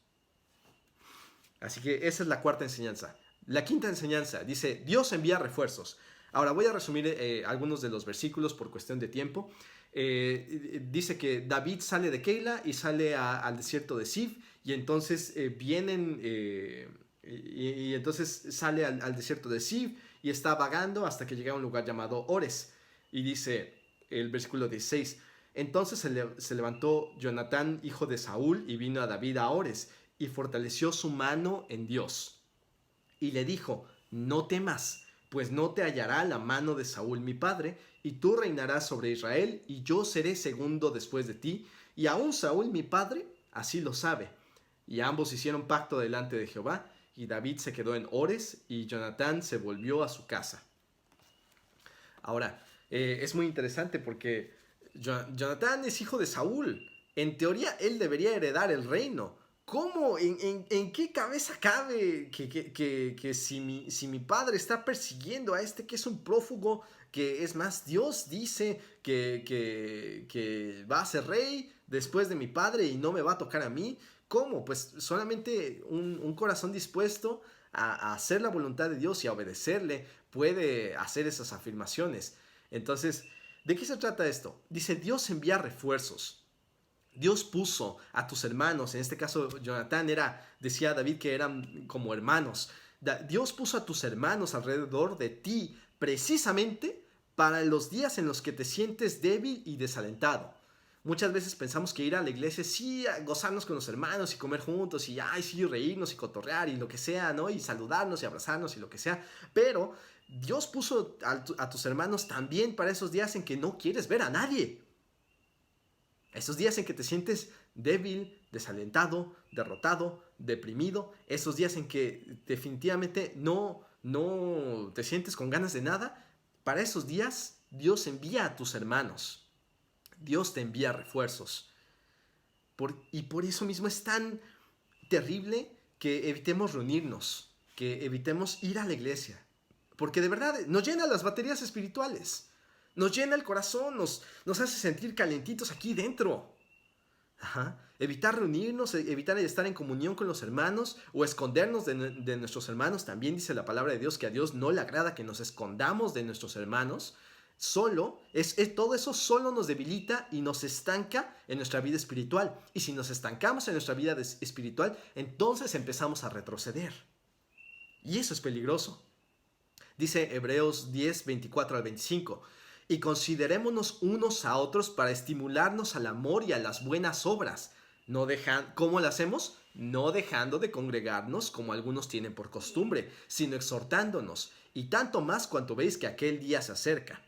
Así que esa es la cuarta enseñanza. La quinta enseñanza dice, Dios envía refuerzos. Ahora voy a resumir algunos de los versículos por cuestión de tiempo. Dice que David sale de Keila y sale al desierto de Zif y entonces vienen y entonces sale al desierto de Zif y está vagando hasta que llega a un lugar llamado Ores. Y dice el versículo 16, entonces se levantó Jonatán, hijo de Saúl, y vino a David a Ores y fortaleció su mano en Dios. Y le dijo, no temas, pues no te hallará la mano de Saúl mi padre, y tú reinarás sobre Israel, y yo seré segundo después de ti, y aún Saúl mi padre así lo sabe. Y ambos hicieron pacto delante de Jehová, y David se quedó en Ores, y Jonatán se volvió a su casa. Ahora, es muy interesante porque Jonatán es hijo de Saúl. En teoría, él debería heredar el reino. ¿Cómo? ¿En qué cabeza cabe que si mi padre está persiguiendo a este que es un prófugo, que es más, Dios dice que va a ser rey después de mi padre y no me va a tocar a mí? ¿Cómo? Pues solamente un corazón dispuesto a hacer la voluntad de Dios y a obedecerle puede hacer esas afirmaciones. Entonces, ¿de qué se trata esto? Dice, Dios envía refuerzos. Dios puso a tus hermanos, en este caso Jonatán decía David que eran como hermanos. Dios puso a tus hermanos alrededor de ti precisamente para los días en los que te sientes débil y desalentado. Muchas veces pensamos que ir a la iglesia es sí, gozarnos con los hermanos y comer juntos y ay, sí, reírnos y cotorrear y lo que sea, ¿no? Y saludarnos y abrazarnos y lo que sea. Pero Dios puso a tus hermanos también para esos días en que no quieres ver a nadie. Esos días en que te sientes débil, desalentado, derrotado, deprimido. Esos días en que definitivamente no te sientes con ganas de nada. Para esos días Dios envía a tus hermanos. Dios te envía refuerzos. Y por eso mismo es tan terrible que evitemos reunirnos, que evitemos ir a la iglesia. Porque de verdad nos llena las baterías espirituales. Nos llena el corazón, nos hace sentir calentitos aquí dentro. Ajá. Evitar reunirnos, evitar estar en comunión con los hermanos o escondernos de nuestros hermanos. También dice la palabra de Dios que a Dios no le agrada que nos escondamos de nuestros hermanos. Todo eso solo nos debilita y nos estanca en nuestra vida espiritual. Y si nos estancamos en nuestra vida espiritual, entonces empezamos a retroceder. Y eso es peligroso. Dice Hebreos 10, 24 al 25. Y considerémonos unos a otros para estimularnos al amor y a las buenas obras. ¿Cómo lo hacemos? No dejando de congregarnos como algunos tienen por costumbre, sino exhortándonos, y tanto más cuanto veis que aquel día se acerca.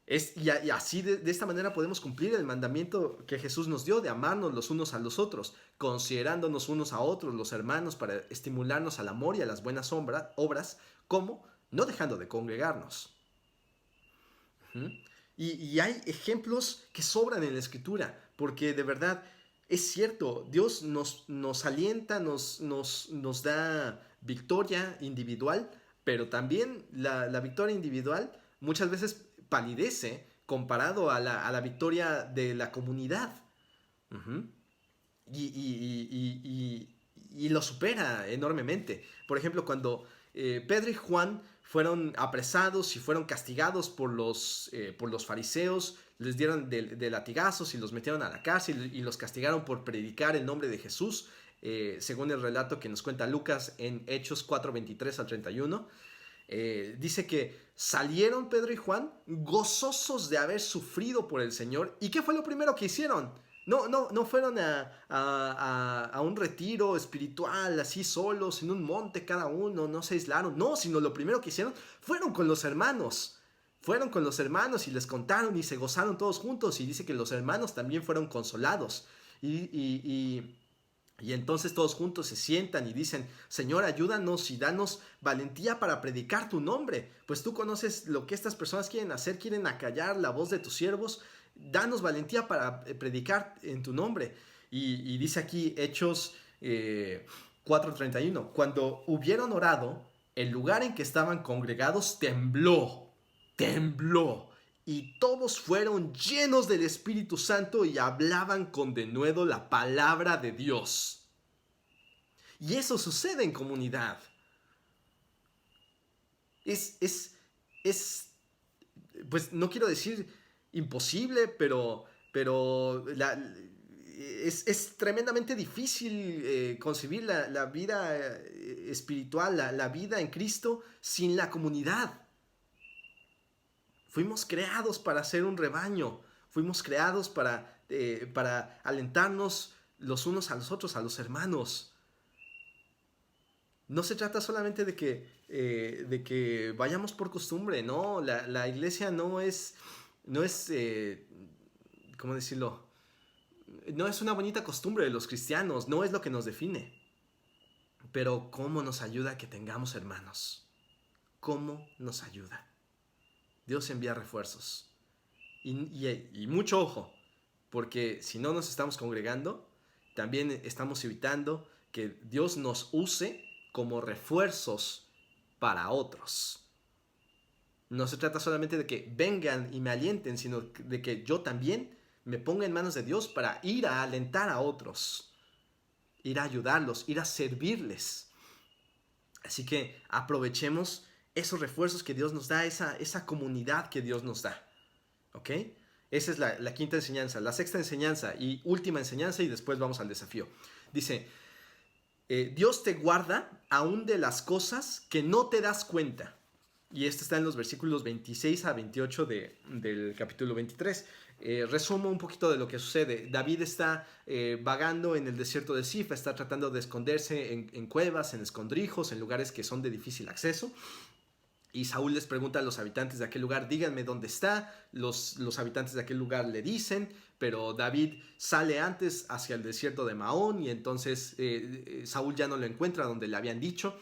Y así de esta manera podemos cumplir el mandamiento que Jesús nos dio de amarnos los unos a los otros, considerándonos unos a otros los hermanos para estimularnos al amor y a las buenas obras, como no dejando de congregarnos. Y hay ejemplos que sobran en la Escritura, porque de verdad es cierto, Dios nos alienta, nos da victoria individual, pero también la victoria individual muchas veces palidece comparado a la victoria de la comunidad. Uh-huh. Y lo supera enormemente. Por ejemplo, cuando Pedro y Juan fueron apresados y fueron castigados por los fariseos, les dieron de latigazos y los metieron a la cárcel y los castigaron por predicar el nombre de Jesús, según el relato que nos cuenta Lucas en Hechos 4, 23 al 31. Dice que salieron Pedro y Juan gozosos de haber sufrido por el Señor. ¿Y qué fue lo primero que hicieron? No fueron a un retiro espiritual así solos en un monte cada uno, no se aislaron, no, sino lo primero que hicieron fueron con los hermanos. Fueron con los hermanos y les contaron y se gozaron todos juntos, y dice que los hermanos también fueron consolados. Y entonces todos juntos se sientan y dicen: Señor, ayúdanos y danos valentía para predicar tu nombre, pues tú conoces lo que estas personas quieren hacer, quieren acallar la voz de tus siervos. Danos valentía para predicar en tu nombre. Y dice aquí Hechos 4:31, cuando hubieron orado, el lugar en que estaban congregados tembló, y todos fueron llenos del Espíritu Santo y hablaban con denuedo la palabra de Dios. Y eso sucede en comunidad. Pues no quiero decir imposible, pero es tremendamente difícil concebir la vida espiritual, la vida en Cristo sin la comunidad. Fuimos creados para ser un rebaño. Fuimos creados para alentarnos los unos a los otros, a los hermanos. No se trata solamente de que vayamos por costumbre, ¿no? La iglesia no es ¿cómo decirlo? No es una bonita costumbre de los cristianos, no es lo que nos define. Pero ¿cómo nos ayuda a que tengamos hermanos? ¿Cómo nos ayuda? Dios envía refuerzos. Y mucho ojo, porque si no nos estamos congregando, también estamos evitando que Dios nos use como refuerzos para otros. No se trata solamente de que vengan y me alienten, sino de que yo también me ponga en manos de Dios para ir a alentar a otros, ir a ayudarlos, ir a servirles. Así que aprovechemos esos refuerzos que Dios nos da, esa comunidad que Dios nos da. ¿Ok? Esa es la quinta enseñanza. La sexta enseñanza y última enseñanza, y después vamos al desafío. Dice: Dios te guarda aún de las cosas que no te das cuenta. Y esto está en los versículos 26 a 28 del capítulo 23. Resumo un poquito de lo que sucede. David está vagando en el desierto de Sif, está tratando de esconderse en cuevas, en escondrijos, en lugares que son de difícil acceso. Y Saúl les pregunta a los habitantes de aquel lugar, díganme dónde está. Los habitantes de aquel lugar le dicen, pero David sale antes hacia el desierto de Maón y entonces Saúl ya no lo encuentra donde le habían dicho.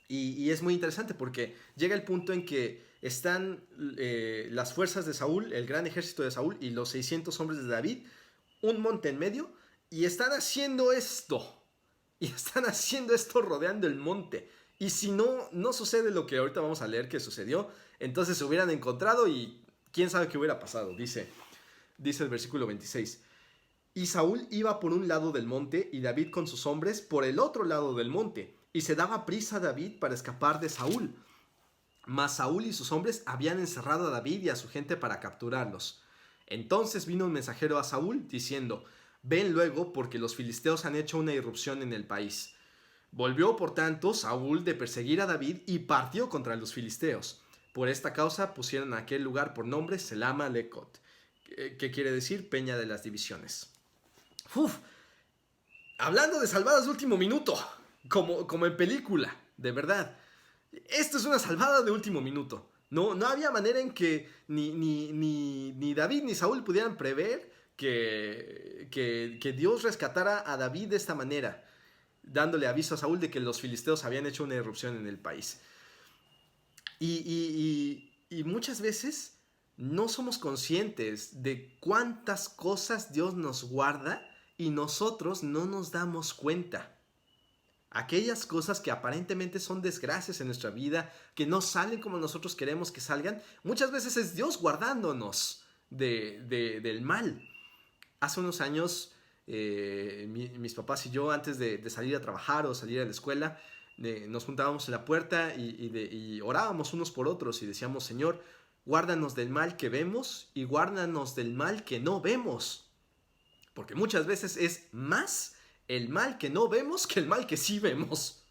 Y es muy interesante porque llega el punto en que están las fuerzas de Saúl, el gran ejército de Saúl y los 600 hombres de David, un monte en medio, y están haciendo esto. Y están haciendo esto rodeando el monte. Y si no sucede lo que ahorita vamos a leer que sucedió, entonces se hubieran encontrado y quién sabe qué hubiera pasado. Dice el versículo 26. Y Saúl iba por un lado del monte y David con sus hombres por el otro lado del monte. Y se daba prisa a David para escapar de Saúl. Mas Saúl y sus hombres habían encerrado a David y a su gente para capturarlos. Entonces vino un mensajero a Saúl diciendo, ven luego porque los filisteos han hecho una irrupción en el país. Volvió por tanto Saúl de perseguir a David y partió contra los filisteos. Por esta causa pusieron a aquel lugar por nombre Selama Lecot, que quiere decir Peña de las Divisiones. Uf, hablando de salvadas de último minuto, como en película, de verdad. Esto es una salvada de último minuto. No había manera en que ni David ni Saúl pudieran prever que Dios rescatara a David de esta manera, dándole aviso a Saúl de que los filisteos habían hecho una irrupción en el país. Y muchas veces no somos conscientes de cuántas cosas Dios nos guarda y nosotros no nos damos cuenta. Aquellas cosas que aparentemente son desgracias en nuestra vida, que no salen como nosotros queremos que salgan, muchas veces es Dios guardándonos del mal. Hace unos años, mis papás y yo, antes de salir a trabajar o salir a la escuela, nos juntábamos en la puerta y orábamos unos por otros y decíamos, Señor, guárdanos del mal que vemos y guárdanos del mal que no vemos. Porque muchas veces es más el mal que no vemos que el mal que sí vemos.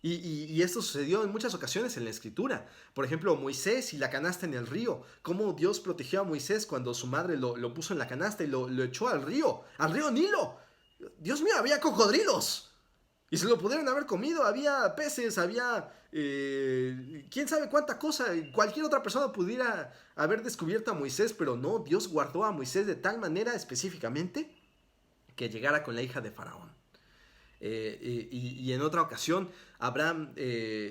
Y esto sucedió en muchas ocasiones en la escritura. Por ejemplo, Moisés y la canasta en el río. Cómo Dios protegió a Moisés cuando su madre lo puso en la canasta y lo echó al río Nilo. Dios mío, había cocodrilos. Y se lo pudieron haber comido. Había peces, había quién sabe cuánta cosa. Cualquier otra persona pudiera haber descubierto a Moisés, pero no, Dios guardó a Moisés de tal manera específicamente que llegara con la hija de Faraón. Y en otra ocasión,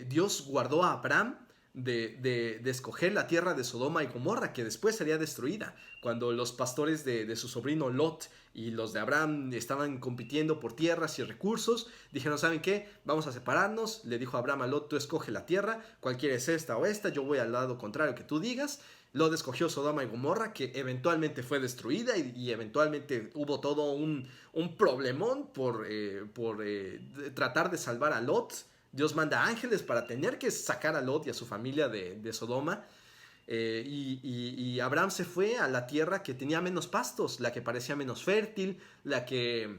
Dios guardó a Abraham de escoger la tierra de Sodoma y Gomorra, que después sería destruida. Cuando los pastores de su sobrino Lot y los de Abraham estaban compitiendo por tierras y recursos, dijeron, ¿saben qué? Vamos a separarnos. Le dijo Abraham a Lot, tú escoge la tierra, cualquiera es esta o esta, yo voy al lado contrario que tú digas. Lot escogió Sodoma y Gomorra, que eventualmente fue destruida y eventualmente hubo todo un problemón por tratar de salvar a Lot. Dios manda ángeles para tener que sacar a Lot y a su familia de Sodoma. Y Abraham se fue a la tierra que tenía menos pastos, la que parecía menos fértil, la que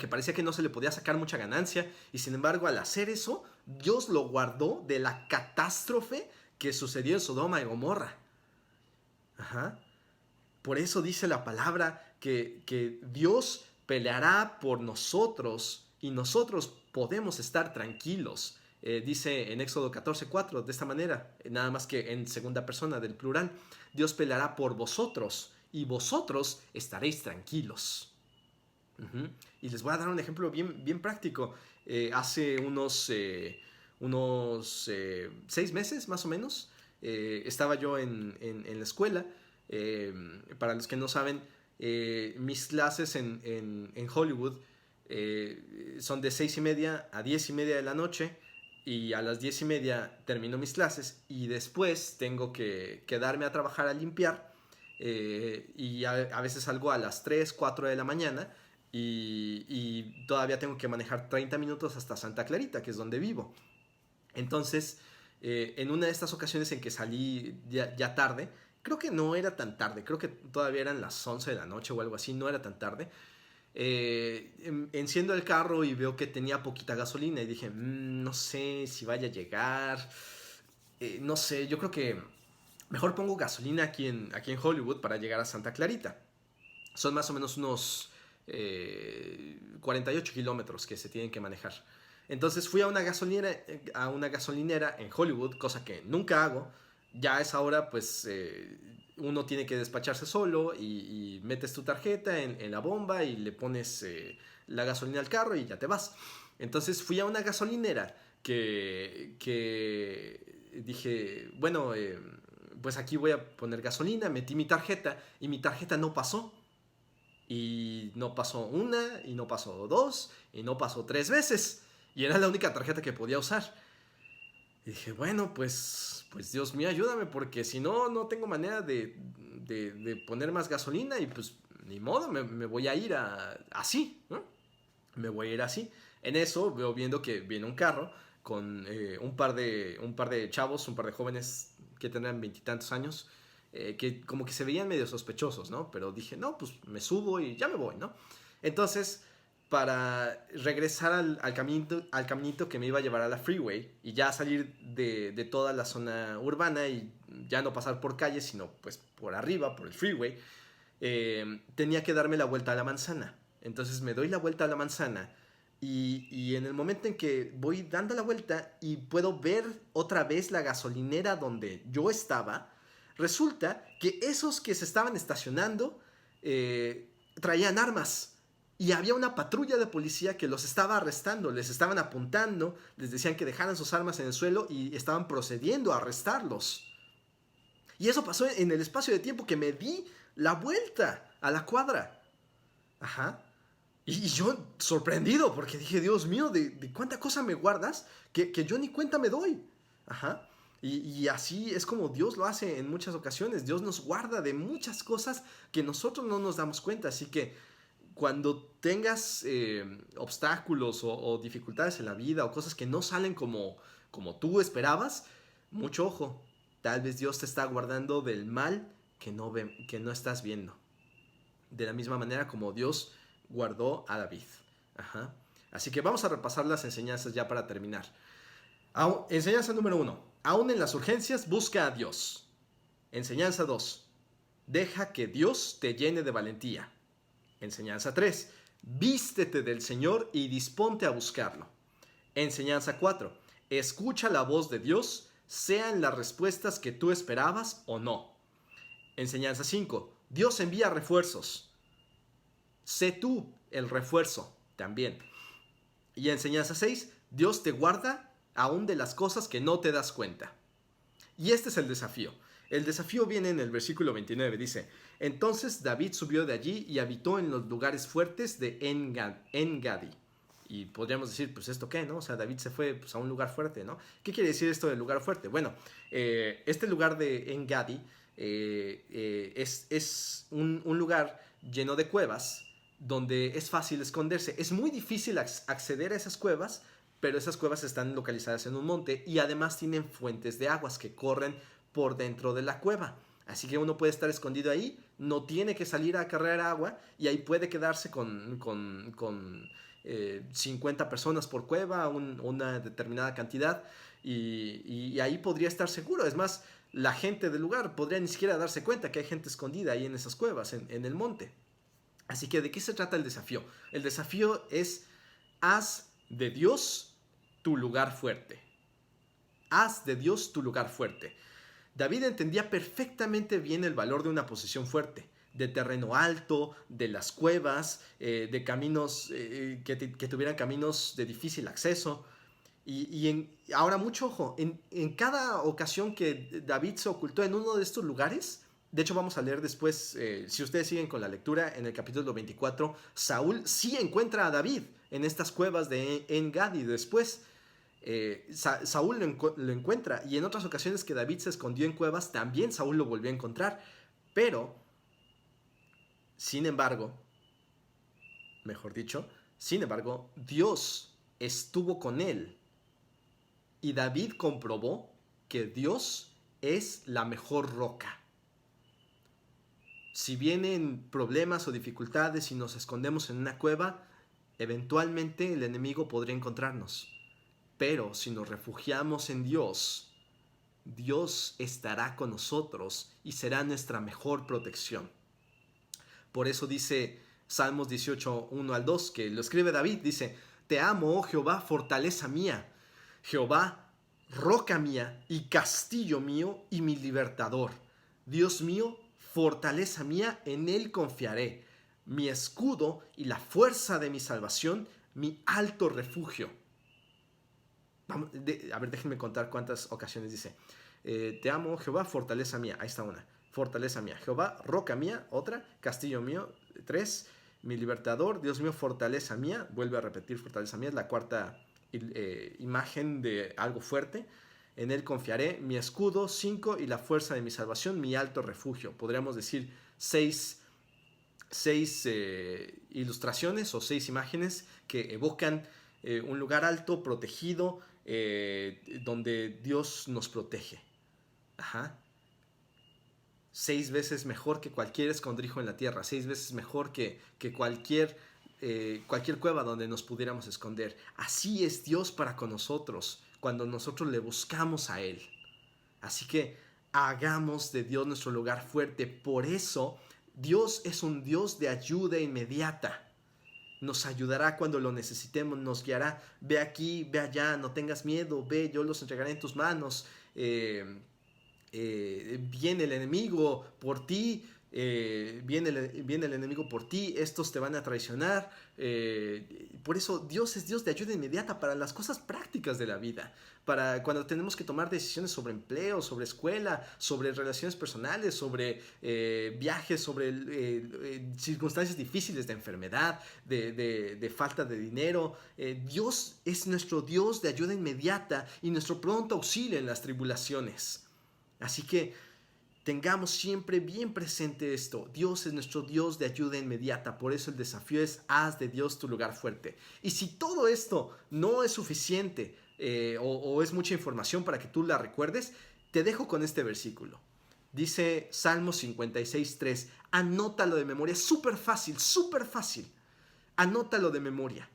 parecía que no se le podía sacar mucha ganancia. Y sin embargo, al hacer eso, Dios lo guardó de la catástrofe que sucedió en Sodoma y Gomorra. Ajá. Por eso dice la palabra que Dios peleará por nosotros y nosotros podemos estar tranquilos. Dice en Éxodo 14:4 de esta manera, nada más que en segunda persona del plural, Dios peleará por vosotros y vosotros estaréis tranquilos. Y les voy a dar un ejemplo bien práctico. Hace unos 6 meses más o menos, estaba yo en la escuela. Para los que no saben, mis clases en Hollywood son de 6:30 a 10:30 de la noche, y a las 10:30 termino mis clases y después tengo que quedarme a trabajar a limpiar, y a veces salgo a las 3, 4 de la mañana y todavía tengo que manejar 30 minutos hasta Santa Clarita, que es donde vivo. Entonces, en una de estas ocasiones en que salí ya tarde, creo que no era tan tarde, creo que todavía eran las 11 de la noche o algo así, no era tan tarde. Enciendo el carro y veo que tenía poquita gasolina y dije, no sé si vaya a llegar. no sé, yo creo que mejor pongo gasolina aquí en Hollywood para llegar a Santa Clarita. Son más o menos unos 48 kilómetros que se tienen que manejar. Entonces fui a una gasolinera en Hollywood, cosa que nunca hago. Ya a esa hora, pues uno tiene que despacharse solo y metes tu tarjeta en la bomba y le pones la gasolina al carro y ya te vas. Entonces fui a una gasolinera que dije, bueno, pues aquí voy a poner gasolina, metí mi tarjeta y mi tarjeta no pasó. Y no pasó una, y no pasó dos, y no pasó tres veces. Y era la única tarjeta que podía usar. Y dije, bueno, pues Dios mío, ayúdame, porque si no, no tengo manera de poner más gasolina y pues ni modo, me voy a ir así, ¿no? Me voy a ir así. En eso veo viendo que viene un carro con un par de chavos, un par de jóvenes que tendrán veintitantos años, que como que se veían medio sospechosos, ¿no? Pero dije, no, pues me subo y ya me voy, ¿no? Entonces, para regresar al caminito que me iba a llevar a la freeway y ya salir de toda la zona urbana y ya no pasar por calles, sino pues por arriba, por el freeway, tenía que darme la vuelta a la manzana. Entonces me doy la vuelta a la manzana y en el momento en que voy dando la vuelta y puedo ver otra vez la gasolinera donde yo estaba, resulta que esos que se estaban estacionando traían armas. Y había una patrulla de policía que los estaba arrestando, les estaban apuntando, les decían que dejaran sus armas en el suelo y estaban procediendo a arrestarlos. Y eso pasó en el espacio de tiempo que me di la vuelta a la cuadra. Ajá. Y yo sorprendido, porque dije, Dios mío, de cuánta cosa me guardas que yo ni cuenta me doy. Ajá. Y así es como Dios lo hace en muchas ocasiones. Dios nos guarda de muchas cosas que nosotros no nos damos cuenta. Así que cuando tengas obstáculos o dificultades en la vida o cosas que no salen como tú esperabas, mucho ojo. Tal vez Dios te está guardando del mal que no estás viendo. De la misma manera como Dios guardó a David. Ajá. Así que vamos a repasar las enseñanzas ya para terminar. Enseñanza número 1. Aún en las urgencias, busca a Dios. Enseñanza 2. Deja que Dios te llene de valentía. Enseñanza 3. Vístete del Señor y disponte a buscarlo. Enseñanza 4. Escucha la voz de Dios, sean las respuestas que tú esperabas o no. Enseñanza 5. Dios envía refuerzos. Sé tú el refuerzo también. Y enseñanza 6. Dios te guarda aún de las cosas que no te das cuenta. Y este es el desafío. El desafío viene en el versículo 29. Dice, entonces David subió de allí y habitó en los lugares fuertes de En-Gadi. Y podríamos decir, pues esto qué, ¿no? O sea, David se fue pues, a un lugar fuerte, ¿no? ¿Qué quiere decir esto de lugar fuerte? Bueno, este lugar de En-Gadi es un lugar lleno de cuevas donde es fácil esconderse. Es muy difícil acceder a esas cuevas, pero esas cuevas están localizadas en un monte y además tienen fuentes de aguas que corren por dentro de la cueva. Así que uno puede estar escondido ahí, no tiene que salir a cargar agua y ahí puede quedarse con 50 personas por cueva, una determinada cantidad y ahí podría estar seguro. Es más, la gente del lugar podría ni siquiera darse cuenta que hay gente escondida ahí en esas cuevas, en el monte. Así que, ¿de qué se trata el desafío? El desafío es, haz de Dios tu lugar fuerte. Haz de Dios tu lugar fuerte. David entendía perfectamente bien el valor de una posición fuerte, de terreno alto, de las cuevas, de caminos que tuvieran caminos de difícil acceso. Ahora mucho ojo, en cada ocasión que David se ocultó en uno de estos lugares, de hecho vamos a leer después, si ustedes siguen con la lectura, en el capítulo 24, Saúl sí encuentra a David en estas cuevas de En-Gadi después. Saúl lo encuentra y en otras ocasiones que David se escondió en cuevas también Saúl lo volvió a encontrar, pero sin embargo, Dios estuvo con él y David comprobó que Dios es la mejor roca. Si vienen problemas o dificultades y nos escondemos en una cueva, eventualmente el enemigo podría encontrarnos. Pero si nos refugiamos en Dios, Dios estará con nosotros y será nuestra mejor protección. Por eso dice Salmos 18, 1 al 2, que lo escribe David, dice: Te amo, oh Jehová, fortaleza mía, Jehová, roca mía y castillo mío y mi libertador. Dios mío, fortaleza mía, en él confiaré, mi escudo y la fuerza de mi salvación, mi alto refugio. A ver, déjenme contar cuántas ocasiones dice. Te amo, Jehová, fortaleza mía. Ahí está una. Fortaleza mía. Jehová, roca mía. Otra. Castillo mío. 3. Mi libertador. Dios mío, fortaleza mía. Vuelve a repetir fortaleza mía. Es la cuarta imagen de algo fuerte. En él confiaré. Mi escudo. 5. Y la fuerza de mi salvación. Mi alto refugio. Podríamos decir 6 ilustraciones o 6 imágenes que evocan un lugar alto, protegido, donde Dios nos protege. Ajá. 6 veces mejor que cualquier escondrijo en la tierra, 6 veces mejor que cualquier cueva donde nos pudiéramos esconder. Así es Dios para con nosotros cuando nosotros le buscamos a Él. Así que hagamos de Dios nuestro lugar fuerte. Por eso Dios es un Dios de ayuda inmediata. Nos ayudará cuando lo necesitemos, nos guiará. Ve aquí, ve allá, no tengas miedo, ve, yo los entregaré en tus manos. Viene el enemigo por ti, viene el enemigo por ti, estos te van a traicionar. Por eso Dios es Dios de ayuda inmediata para las cosas prácticas de la vida, para cuando tenemos que tomar decisiones sobre empleo, sobre escuela, sobre relaciones personales, sobre viajes, sobre circunstancias difíciles de enfermedad, de falta de dinero. Dios es nuestro Dios de ayuda inmediata y nuestro pronto auxilio en las tribulaciones. Así que tengamos siempre bien presente esto. Dios es nuestro Dios de ayuda inmediata. Por eso el desafío es: haz de Dios tu lugar fuerte. Y si todo esto no es suficiente o es mucha información para que tú la recuerdes, te dejo con este versículo. Dice Salmo 56:3. Anótalo de memoria. Es súper fácil, súper fácil. Anótalo de memoria.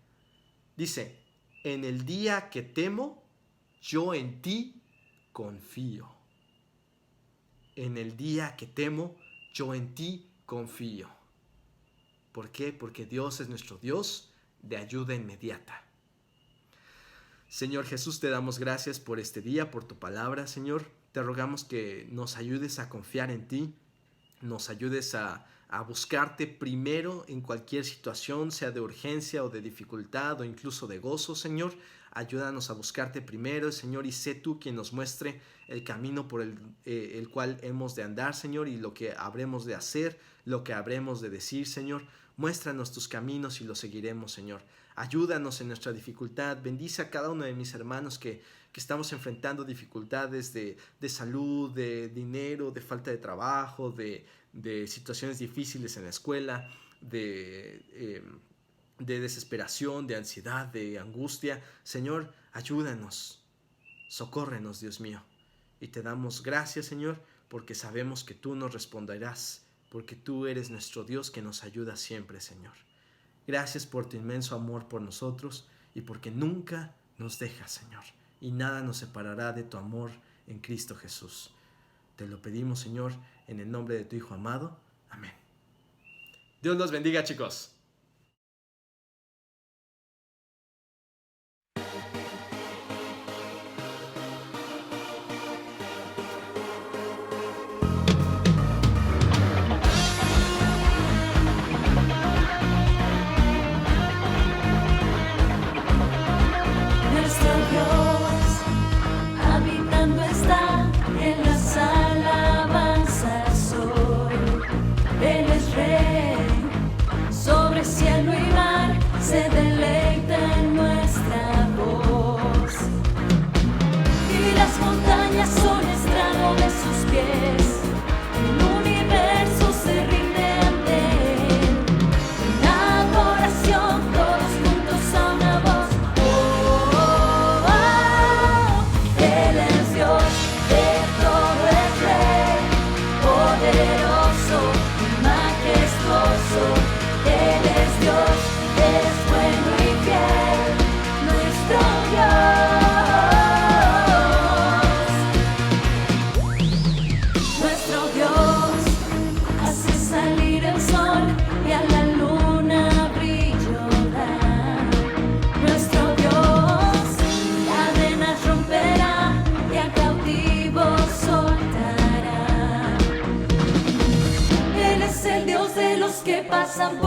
Dice: en el día que temo, yo en ti confío. En el día que temo, yo en ti confío. ¿Por qué? Porque Dios es nuestro Dios de ayuda inmediata. Señor Jesús, te damos gracias por este día, por tu palabra, Señor. Te rogamos que nos ayudes a confiar en ti, nos ayudes a buscarte primero en cualquier situación, sea de urgencia o de dificultad o incluso de gozo, Señor. Ayúdanos a buscarte primero, Señor, y sé tú quien nos muestre el camino por el cual hemos de andar, Señor, y lo que habremos de hacer, lo que habremos de decir, Señor. Muéstranos tus caminos y los seguiremos, Señor. Ayúdanos en nuestra dificultad. Bendice a cada uno de mis hermanos que estamos enfrentando dificultades de salud, de dinero, de falta de trabajo, de situaciones difíciles en la escuela, de desesperación, de ansiedad, de angustia. Señor, ayúdanos, socórrenos, Dios mío. Y te damos gracias, Señor, porque sabemos que tú nos responderás, porque tú eres nuestro Dios que nos ayuda siempre, Señor. Gracias por tu inmenso amor por nosotros y porque nunca nos dejas, Señor, y nada nos separará de tu amor en Cristo Jesús. Te lo pedimos, Señor, en el nombre de tu Hijo amado. Amén. Dios los bendiga, chicos.
Sobre pasan